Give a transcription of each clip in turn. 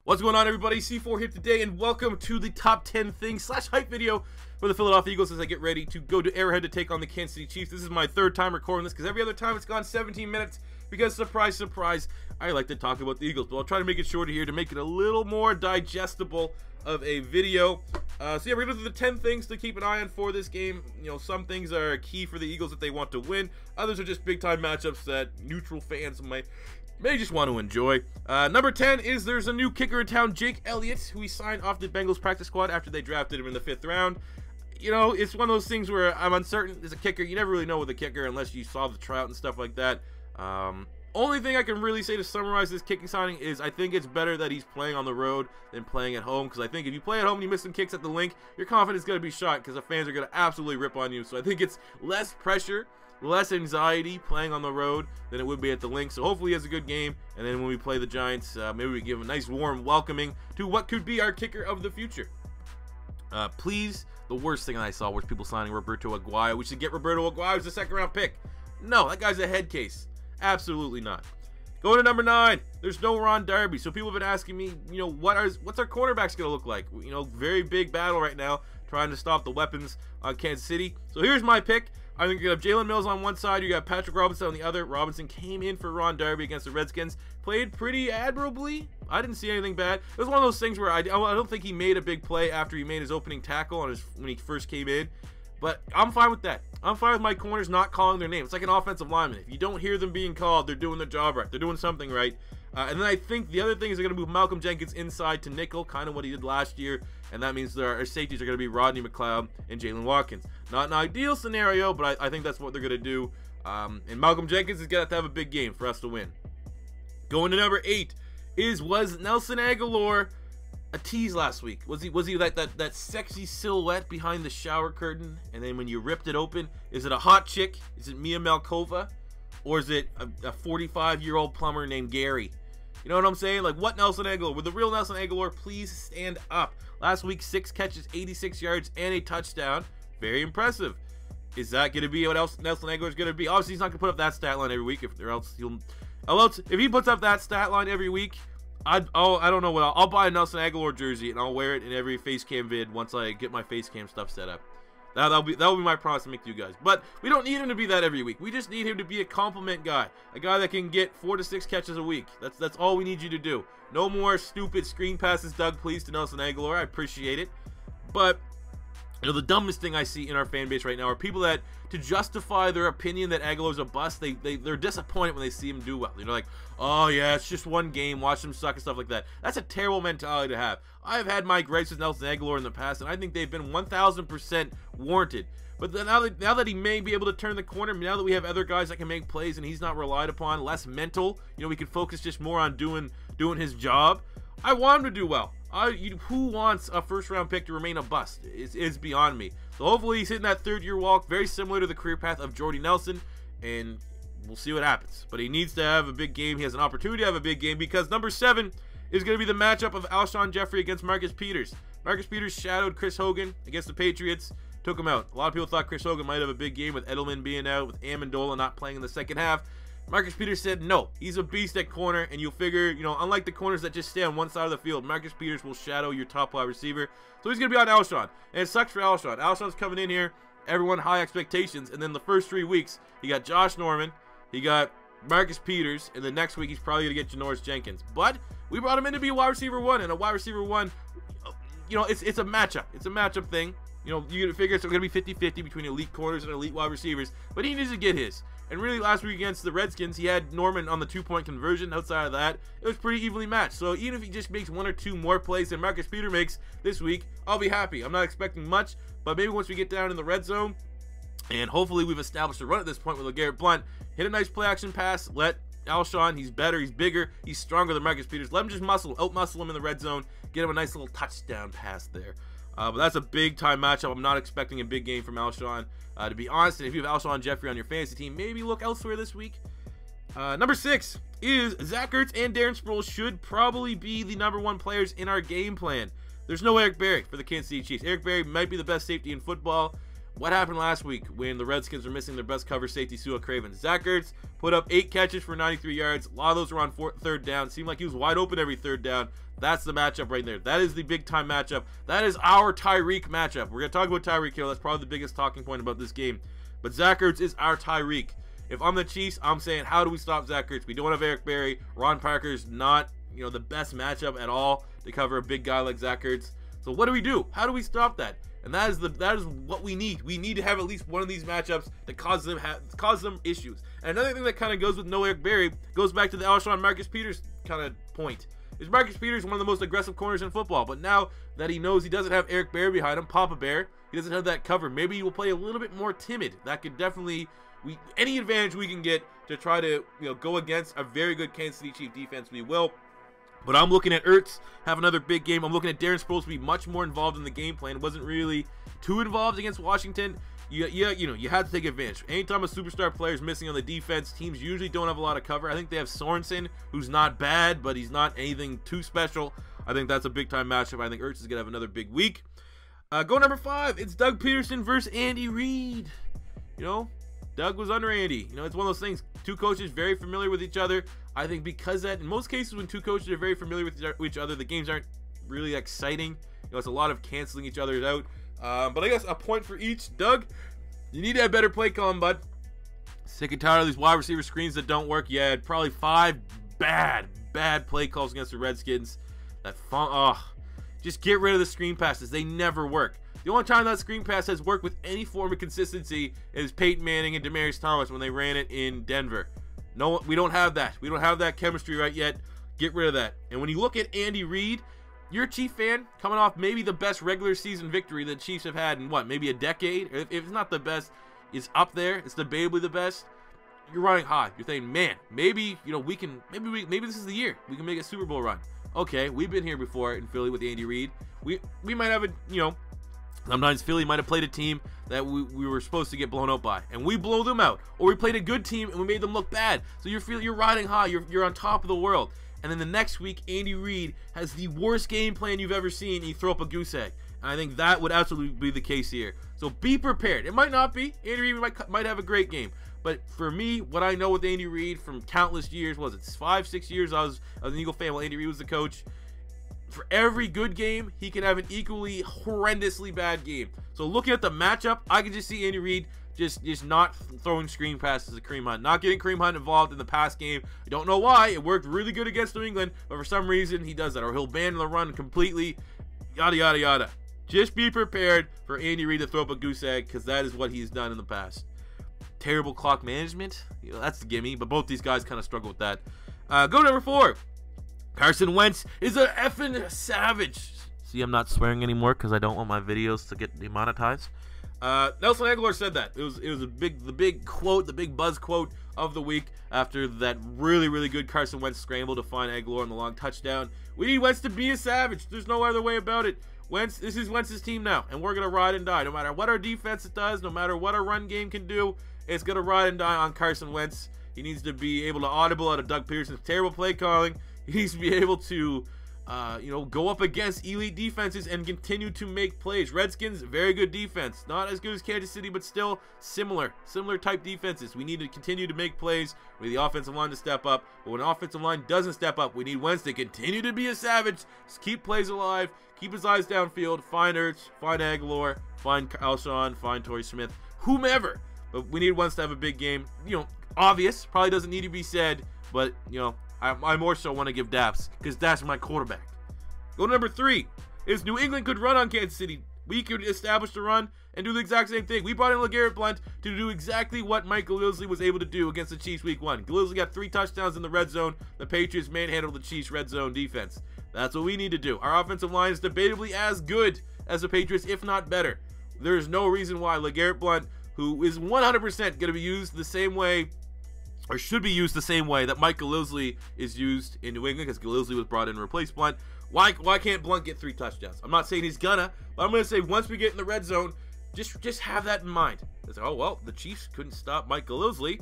What's going on, everybody? C4 here today, and welcome to the top 10 things / hype video for the Philadelphia Eagles as I get ready to go to Arrowhead to take on the Kansas City Chiefs. This is my third time recording this because every other time it's gone 17 minutes because, surprise, surprise, I like to talk about the Eagles. But I'll try to make it shorter here to make it a little more digestible of a video. So yeah, we're going to do the 10 things to keep an eye on for this game. You know, some things are key for the Eagles if they want to win. Others are just big-time matchups that neutral fans may just want to enjoy. Number 10 is there's a new kicker in town, Jake Elliott, who he signed off the Bengals practice squad after they drafted him in the 5th round. You know, it's one of those things where I'm uncertain. As a kicker, you never really know with a kicker unless you saw the tryout and stuff like that. Only thing I can really say to summarize this kicking signing is I think it's better that he's playing on the road than playing at home, because I think if you play at home and you miss some kicks at the link, your confidence is going to be shot because the fans are going to absolutely rip on you. So I think it's less pressure, less anxiety playing on the road than it would be at the link. So hopefully he has a good game, and then when we play the Giants, maybe we give him a nice warm welcoming to what could be our kicker of the future. Please, the worst thing I saw was people signing Roberto Agholor. We should get Roberto Agholor as a second-round pick. No, that guy's a head case. Absolutely not. Going to number 9, there's no Ron Darby. So people have been asking me, you know, what's our cornerbacks going to look like? You know, very big battle right now, trying to stop the weapons on Kansas City. So here's my pick. I think you have Jalen Mills on one side, you got Patrick Robinson on the other. Robinson came in for Ron Darby against the Redskins, played pretty admirably. I didn't see anything bad. It was one of those things where I don't think he made a big play after he made his opening tackle when he first came in. But I'm fine with that. I'm fine with my corners not calling their name. It's like an offensive lineman. If you don't hear them being called, they're doing their job right. They're doing something right. And then I think the other thing is they're going to move Malcolm Jenkins inside to nickel, kind of what he did last year. And that means our safeties are going to be Rodney McLeod and Jalen Watkins. Not an ideal scenario, but I think that's what they're going to do. And Malcolm Jenkins is going to have a big game for us to win. Going to number 8 was Nelson Agholor a tease last week? Was he like that sexy silhouette behind the shower curtain, and then when you ripped it open, is it a hot chick? Is it Mia Malkova? Or is it a 45-year-old plumber named Gary? You know what I'm saying? Like, what Nelson Agholor? With the real Nelson Agholor, please stand up. Last week, 6 catches, 86 yards, and a touchdown. Very impressive. Is that going to be what else Nelson Agholor is going to be? Obviously, he's not going to put up that stat line every week, if he puts up that stat line every week, I don't know what I'll buy a Nelson Agholor jersey and I'll wear it in every face cam vid once I get my face cam stuff set up. That'll be my promise to make to you guys. But we don't need him to be that every week. We just need him to be a compliment guy, a guy that can get 4 to 6 catches a week. That's all we need you to do. No more stupid screen passes, Doug, please, to Nelson Agholor. I appreciate it, but you know, the dumbest thing I see in our fan base right now are people that, to justify their opinion that Agholor's a bust, they're disappointed when they see him do well. They're like, oh yeah, it's just one game, watch him suck and stuff like that. That's a terrible mentality to have. I've had my gripes with Nelson Agholor in the past, and I think they've been 1000% warranted. But then now that he may be able to turn the corner, now that we have other guys that can make plays and he's not relied upon, less mental, you know, we can focus just more on doing his job. I want him to do well. Who wants a first-round pick to remain a bust? Is beyond me. So hopefully he's hitting that 3rd-year walk, very similar to the career path of Jordy Nelson, and we'll see what happens. But he needs to have a big game. He has an opportunity to have a big game because number 7 is going to be the matchup of Alshon Jeffrey against Marcus Peters. Marcus Peters shadowed Chris Hogan against the Patriots, took him out. A lot of people thought Chris Hogan might have a big game with Edelman being out, with Amendola not playing in the second half. Marcus Peters said no. He's a beast at corner, and you'll figure, you know, unlike the corners that just stay on one side of the field, Marcus Peters will shadow your top wide receiver. So he's going to be on Alshon. And it sucks for Alshon. Alshon's coming in here, everyone high expectations, and then the first 3 weeks, he got Josh Norman, he got Marcus Peters, and the next week he's probably going to get Janoris Jenkins. But we brought him in to be a wide receiver 1, and a wide receiver 1, you know, it's a matchup. It's a matchup thing. You know, you figure it's going to be 50-50 between elite corners and elite wide receivers, but he needs to get his. And really, last week against the Redskins, he had Norman on the 2-point conversion. Outside of that, it was pretty evenly matched. So even if he just makes 1 or 2 more plays than Marcus Peters makes this week, I'll be happy. I'm not expecting much, but maybe once we get down in the red zone, and hopefully we've established a run at this point with LeGarrette Blount, hit a nice play-action pass, let Alshon, he's better, he's bigger, he's stronger than Marcus Peters. Let him just out-muscle him in the red zone, get him a nice little touchdown pass there. But that's a big-time matchup. I'm not expecting a big game from Alshon. To be honest, and if you have Alshon Jeffrey on your fantasy team, maybe look elsewhere this week. Number 6 is Zach Ertz and Darren Sproles should probably be the number 1 players in our game plan. There's no Eric Berry for the Kansas City Chiefs. Eric Berry might be the best safety in football. What happened last week when the Redskins were missing their best cover safety, Sua Craven? Zach Ertz put up 8 catches for 93 yards. A lot of those were on third down. Seemed like he was wide open every third down. That's the matchup right there. That is the big-time matchup. That is our Tyreek matchup. We're going to talk about Tyreek Hill. That's probably the biggest talking point about this game. But Zach Ertz is our Tyreek. If I'm the Chiefs, I'm saying, how do we stop Zach Ertz? We don't have Eric Berry. Ron Parker's not, the best matchup at all to cover a big guy like Zach Ertz. So what do we do? How do we stop that? And that is what we need. We need to have at least one of these matchups that cause them issues. And another thing that kind of goes with no Eric Berry goes back to the Alshon Marcus Peters kind of point. Is Marcus Peters one of the most aggressive corners in football? But now that he knows he doesn't have Eric Berry behind him, Papa Bear, he doesn't have that cover. Maybe he will play a little bit more timid. That could definitely any advantage we can get to try to go against a very good Kansas City Chiefs defense, we will. But I'm looking at Ertz have another big game. I'm looking at Darren Sproles to be much more involved in the game plan. Wasn't really too involved against Washington. You had to take advantage. Anytime a superstar player is missing on the defense, teams usually don't have a lot of cover. I think they have Sorensen, who's not bad, but he's not anything too special. I think that's a big-time matchup. I think Ertz is going to have another big week. Go number 5. It's Doug Peterson versus Andy Reid. Doug was under Andy. It's one of those things. Two coaches very familiar with each other. I think because that, in most cases, when two coaches are very familiar with each other, the games aren't really exciting. It's a lot of canceling each other out. But I guess a point for each. Doug, you need to have better play calling, bud. Sick and tired of these wide receiver screens that don't work. Yeah, probably 5 bad play calls against the Redskins. Just get rid of the screen passes. They never work. The only time that screen pass has worked with any form of consistency is Peyton Manning and Demaryius Thomas when they ran it in Denver. No, we don't have that. We don't have that chemistry right yet. Get rid of that. And when you look at Andy Reid, you're a Chief fan coming off maybe the best regular season victory the Chiefs have had in maybe a decade. If it's not the best, it's up there. It's debatably the best. You're running high. You're thinking, man, maybe we can. Maybe this is the year we can make a Super Bowl run. Okay, we've been here before in Philly with Andy Reid. We might have a Sometimes Philly might have played a team that we were supposed to get blown out by, and we blow them out. Or we played a good team and we made them look bad. So you're riding high. You're on top of the world. And then the next week, Andy Reid has the worst game plan you've ever seen, and you throw up a goose egg. And I think that would absolutely be the case here. So be prepared. It might not be. Andy Reid might have a great game. But for me, what I know with Andy Reid from countless years, 5-6 years I was an Eagle fan while Andy Reid was the coach. For every good game, he can have an equally horrendously bad game. So looking at the matchup, I can just see Andy Reid just not throwing screen passes to Kareem Hunt, not getting Kareem Hunt involved in the pass game. I don't know why. It worked really good against New England, but for some reason he does that, or he'll ban the run completely. Yada yada yada. Just be prepared for Andy Reid to throw up a goose egg, because that is what he's done in the past. Terrible clock management, that's the gimme. But both these guys kind of struggle with that. Go number 4. Carson Wentz is a effing savage. See, I'm not swearing anymore because I don't want my videos to get demonetized. Nelson Agholor said that. It was the big quote, the big buzz quote of the week after that really good Carson Wentz scramble to find Agholor on the long touchdown. We need Wentz to be a savage. There's no other way about it. This is Wentz's team now, and we're gonna ride and die. No matter what our defense does, no matter what our run game can do, it's gonna ride and die on Carson Wentz. He needs to be able to audible out of Doug Peterson's terrible play calling. He needs to be able to, go up against elite defenses and continue to make plays. Redskins, very good defense. Not as good as Kansas City, but still similar type defenses. We need to continue to make plays. We need the offensive line to step up. But when the offensive line doesn't step up, we need Wentz to continue to be a savage. Just keep plays alive. Keep his eyes downfield. Find Ertz. Find Agholor. Find Alshon. Find Torrey Smith. Whomever. But we need Wentz to have a big game. Obvious. Probably doesn't need to be said. But, I more so want to give daps because that's my quarterback. Go to number 3 is New England could run on Kansas City. We could establish the run and do the exact same thing. We brought in LeGarrette Blount to do exactly what Mike Gillespie was able to do against the Chiefs week 1. Gillespie got 3 touchdowns in the red zone. The Patriots manhandled the Chiefs red zone defense. That's what we need to do. Our offensive line is debatably as good as the Patriots, if not better. There is no reason why LeGarrette Blount, who is 100% going to be used the same way, or should be used the same way that Mike Gillespie is used in New England, because Gillespie was brought in to replace Blount. Why can't Blount get 3 touchdowns? I'm not saying he's gonna, but I'm gonna say once we get in the red zone, just have that in mind. It's like, oh well, the Chiefs couldn't stop Mike Gillespie,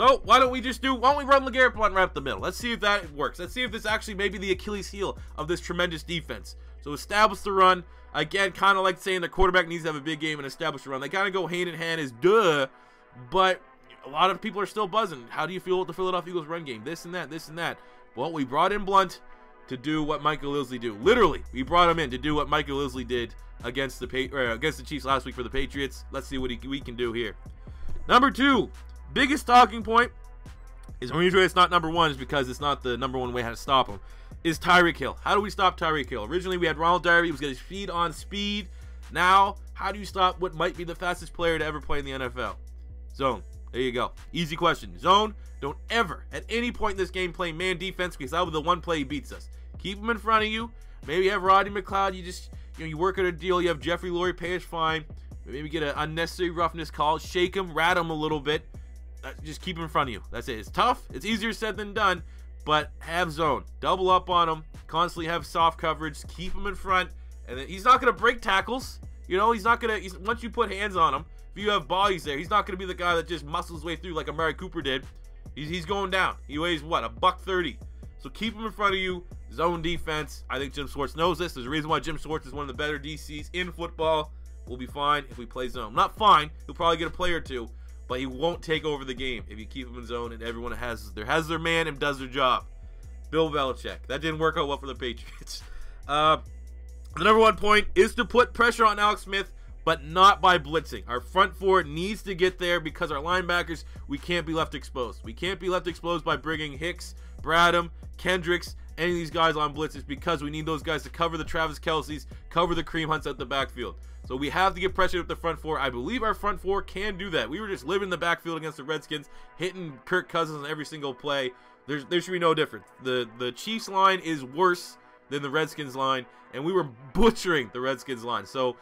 So why don't we run LeGarrette Blount right up the middle? Let's see if that works. Let's see if this actually may be the Achilles heel of this tremendous defense. So establish the run. Again, kind of like saying the quarterback needs to have a big game and establish the run. They kind of go hand in hand as duh, but a lot of people are still buzzing. How do you feel with the Philadelphia Eagles run game? This and that, this and that. Well, we brought in Blount to do what Michael Ilsley do. Literally, we brought him in to do what Michael Ilsley did against the Chiefs last week for the Patriots. Let's see what we can do here. Number 2, biggest talking point is usually it's not number 1 is because it's not the number 1 way how to stop him. Is Tyreek Hill. How do we stop Tyreek Hill? Originally, we had Ronald Darby. He was getting speed on speed. Now, how do you stop what might be the fastest player to ever play in the NFL? Zone. There you go. Easy question. Zone. Don't ever, at any point in this game, play man defense because that was the one play he beats us. Keep him in front of you. Maybe you have Rodney McLeod. You work at a deal. You have Jeffrey Lurie, pay us fine. Maybe get an unnecessary roughness call. Shake him, rat him a little bit. Just keep him in front of you. That's it. It's tough. It's easier said than done. But have zone. Double up on him. Constantly have soft coverage. Keep him in front. And then he's not going to break tackles. You know, he's not going to. Once you put hands on him, if you have bodies there, he's not going to be the guy that just muscles his way through like Amari Cooper did. He's going down. He weighs what? $130. So keep him in front of you. Zone defense. I think Jim Schwartz knows this. There's a reason why Jim Schwartz is one of the better DCs in football. We'll be fine if we play zone. Not fine. He'll probably get a play or two. But he won't take over the game if you keep him in zone and everyone has their man and does their job. Bill Belichick. That didn't work out well for the Patriots. The number 1 point is to put pressure on Alex Smith, but not by blitzing. Our front 4 needs to get there because our linebackers, we can't be left exposed. We can't be left exposed by bringing Hicks, Bradham, Kendricks, any of these guys on blitzes because we need those guys to cover the Travis Kelce's, cover the Kareem Hunts at the backfield. So we have to get pressure with the front 4. I believe our front 4 can do that. We were just living in the backfield against the Redskins, hitting Kirk Cousins on every single play. There should be no difference. The Chiefs line is worse than the Redskins line, and we were butchering the Redskins line. So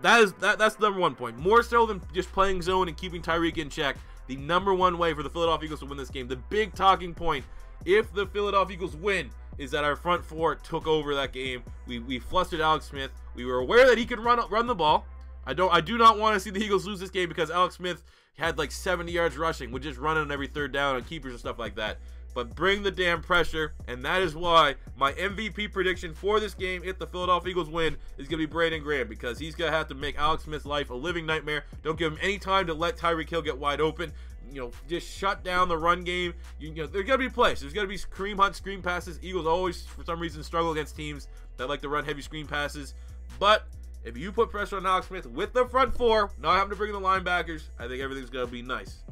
that's the number 1 point. More so than just playing zone and keeping Tyreek in check. The number 1 way for the Philadelphia Eagles to win this game, the big talking point, if the Philadelphia Eagles win, is that our front 4 took over that game. We flustered Alex Smith. We were aware that he could run the ball. I do not want to see the Eagles lose this game because Alex Smith had like 70 yards rushing, with just running on every third down on keepers and stuff like that. But bring the damn pressure, and that is why my MVP prediction for this game, if the Philadelphia Eagles win, is going to be Brandon Graham, because he's going to have to make Alex Smith's life a living nightmare. Don't give him any time to let Tyreek Hill get wide open. You know, just shut down the run game. You know, there's got to be plays. There's got to be Kareem Hunt screen passes. Eagles always, for some reason, struggle against teams that like to run heavy screen passes. But if you put pressure on Alex Smith with the front 4, not having to bring in the linebackers, I think everything's going to be nice.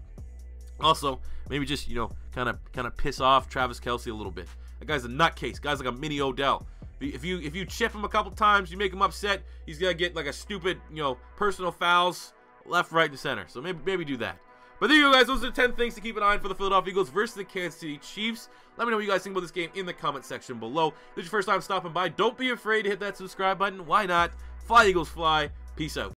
Also, maybe just, you know, kind of piss off Travis Kelce a little bit. That guy's a nutcase. Guy's like a mini Odell. If you chip him a couple times, you make him upset, he's gonna get like a stupid, you know, personal fouls left, right, and center. So maybe do that. But there you go, guys. Those are the 10 things to keep an eye on for the Philadelphia Eagles versus the Kansas City Chiefs. Let me know what you guys think about this game in the comment section below. If this is your first time stopping by, don't be afraid to hit that subscribe button. Why not? Fly, Eagles, fly. Peace out.